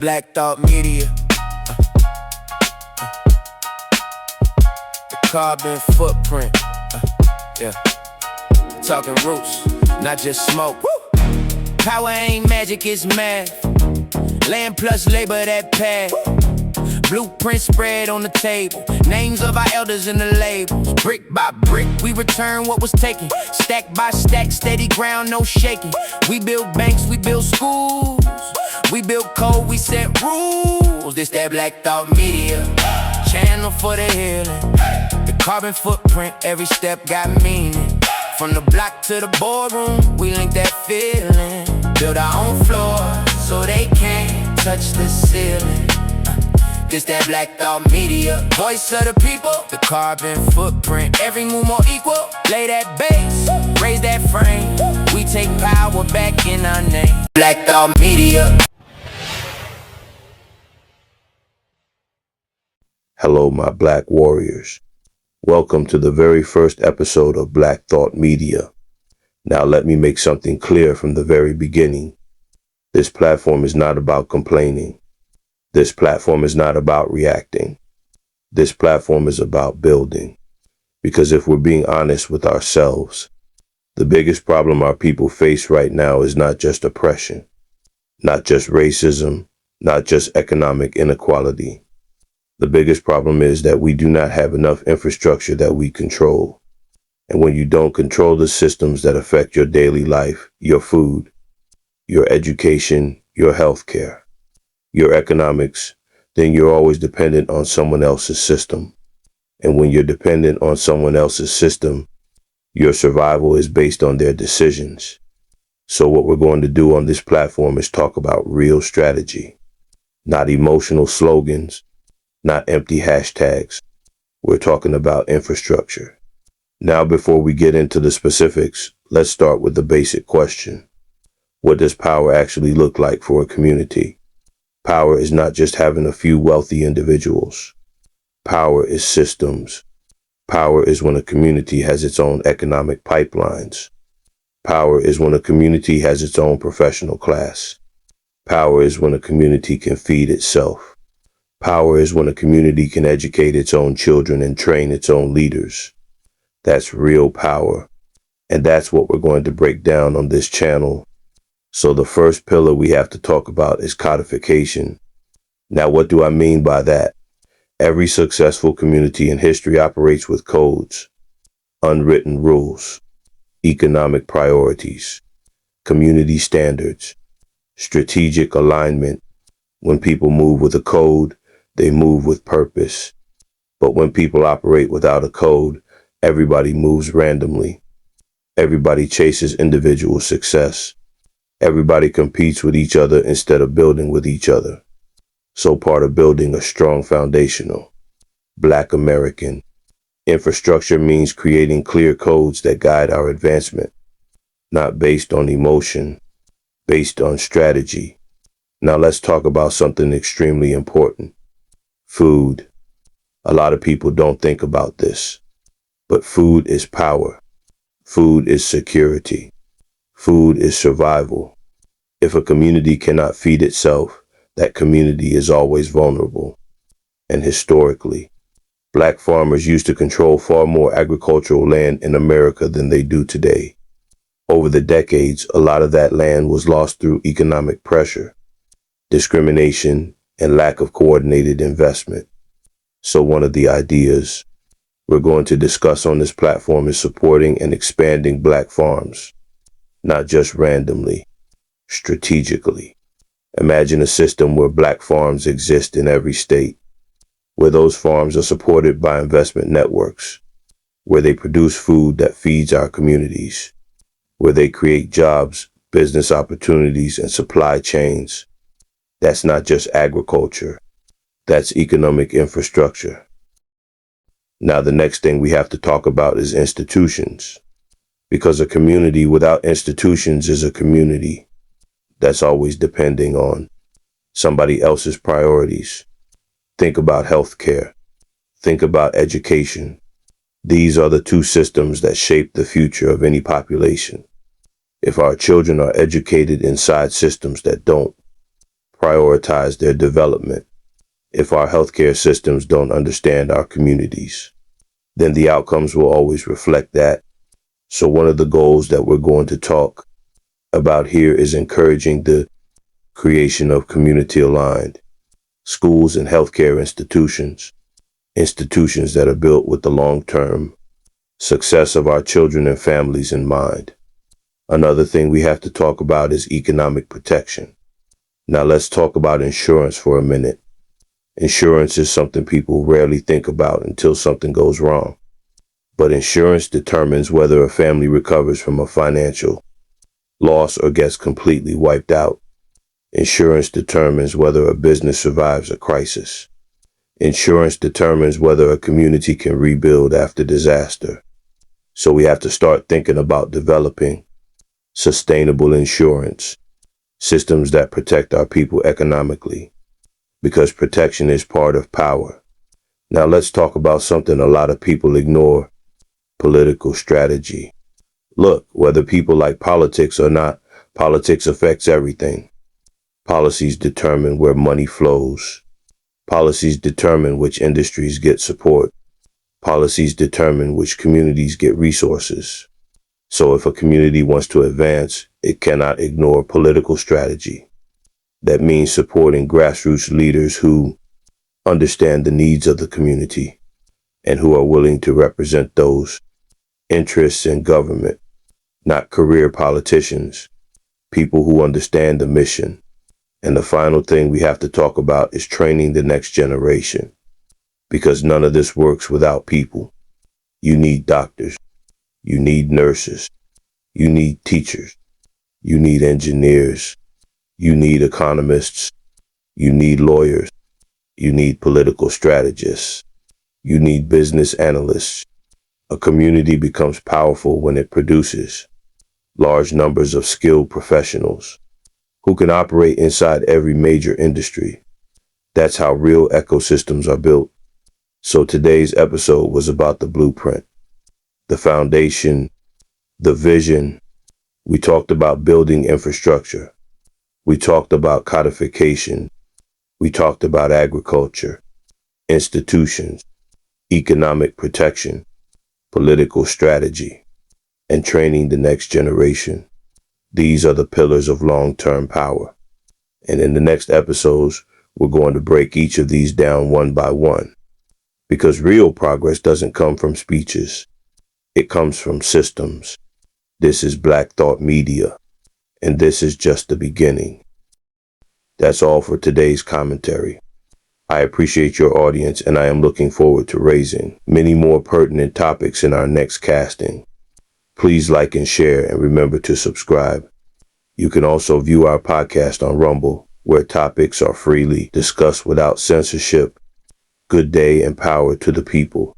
Black Thought Media. The carbon footprint. Yeah. Talking roots, not just smoke. Power ain't magic, it's math. Land plus labor that path. Blueprint spread on the table. Names of our elders in the labels. Brick by brick, we return what was taken. Stack by stack, steady ground, no shaking. We build banks, we build schools. We build code, we set rules. This that Black Thought Media. Channel for the healing. The carbon footprint, every step got meaning. From the block to the boardroom, we link that feeling. Build our own floor, so they can't touch the ceiling. This that Black Thought Media. Voice of the people, the carbon footprint. Every move more equal. Lay that base, raise that frame. We take power back in our name. Black Thought Media. Hello, my black warriors. Welcome to the very first episode of Black Thought Media. Now let me make something clear from the very beginning. This platform is not about complaining. This platform is not about reacting. This platform is about building. Because if we're being honest with ourselves, the biggest problem our people face right now is not just oppression, not just racism, not just economic inequality. The biggest problem is that we do not have enough infrastructure that we control. And when you don't control the systems that affect your daily life, your food, your education, your healthcare, your economics, then you're always dependent on someone else's system. And when you're dependent on someone else's system, your survival is based on their decisions. So what we're going to do on this platform is talk about real strategy, not emotional slogans, not empty hashtags. We're talking about infrastructure. Now, before we get into the specifics, let's start with the basic question. What does power actually look like for a community? Power is not just having a few wealthy individuals. Power is systems. Power is when a community has its own economic pipelines. Power is when a community has its own professional class. Power is when a community can feed itself. Power is when a community can educate its own children and train its own leaders. That's real power. And that's what we're going to break down on this channel. So the first pillar we have to talk about is codification. Now, what do I mean by that? Every successful community in history operates with codes, unwritten rules, economic priorities, community standards, strategic alignment. When people move with a code, they move with purpose. But when people operate without a code, everybody moves randomly. Everybody chases individual success. Everybody competes with each other instead of building with each other. So part of building a strong foundational, Black American infrastructure means creating clear codes that guide our advancement, not based on emotion, based on strategy. Now let's talk about something extremely important. Food. A lot of people don't think about this, but food is power. Food is security. Food is survival. If a community cannot feed itself, that community is always vulnerable. And historically, Black farmers used to control far more agricultural land in America than they do today. Over the decades, a lot of that land was lost through economic pressure, discrimination, and lack of coordinated investment. So one of the ideas we're going to discuss on this platform is supporting and expanding Black farms, not just randomly, strategically. Imagine a system where Black farms exist in every state, where those farms are supported by investment networks, where they produce food that feeds our communities, where they create jobs, business opportunities, and supply chains. That's not just agriculture. That's economic infrastructure. Now, the next thing we have to talk about is institutions. Because a community without institutions is a community that's always depending on somebody else's priorities. Think about healthcare. Think about education. These are the two systems that shape the future of any population. If our children are educated inside systems that don't prioritize their development. If our healthcare systems don't understand our communities, then the outcomes will always reflect that. So one of the goals that we're going to talk about here is encouraging the creation of community-aligned schools and healthcare institutions that are built with the long-term success of our children and families in mind. Another thing we have to talk about is economic protection. Now let's talk about insurance for a minute. Insurance is something people rarely think about until something goes wrong. But insurance determines whether a family recovers from a financial loss or gets completely wiped out. Insurance determines whether a business survives a crisis. Insurance determines whether a community can rebuild after disaster. So we have to start thinking about developing sustainable insurance systems that protect our people economically, because protection is part of power. Now let's talk about something a lot of people ignore: political strategy. Look, whether people like politics or not, politics affects everything. Policies determine where money flows. Policies determine which industries get support. Policies determine which communities get resources. So if a community wants to advance, it cannot ignore political strategy. That means supporting grassroots leaders who understand the needs of the community and who are willing to represent those interests in government, not career politicians, people who understand the mission. And the final thing we have to talk about is training the next generation, because none of this works without people. You need doctors, you need nurses, you need teachers, you need engineers, you need economists, you need lawyers, you need political strategists, you need business analysts. A community becomes powerful when it produces large numbers of skilled professionals who can operate inside every major industry. That's how real ecosystems are built. So today's episode was about the blueprint, the foundation, the vision. We talked about building infrastructure. We talked about codification. We talked about agriculture, institutions, economic protection, political strategy, and training the next generation. These are the pillars of long-term power. And in the next episodes, we're going to break each of these down one by one. Because real progress doesn't come from speeches. It comes from systems. This is Black Thought Media, and this is just the beginning. That's all for today's commentary. I appreciate your audience, and I am looking forward to raising many more pertinent topics in our next casting. Please like and share, and remember to subscribe. You can also view our podcast on Rumble, where topics are freely discussed without censorship. Good day and power to the people.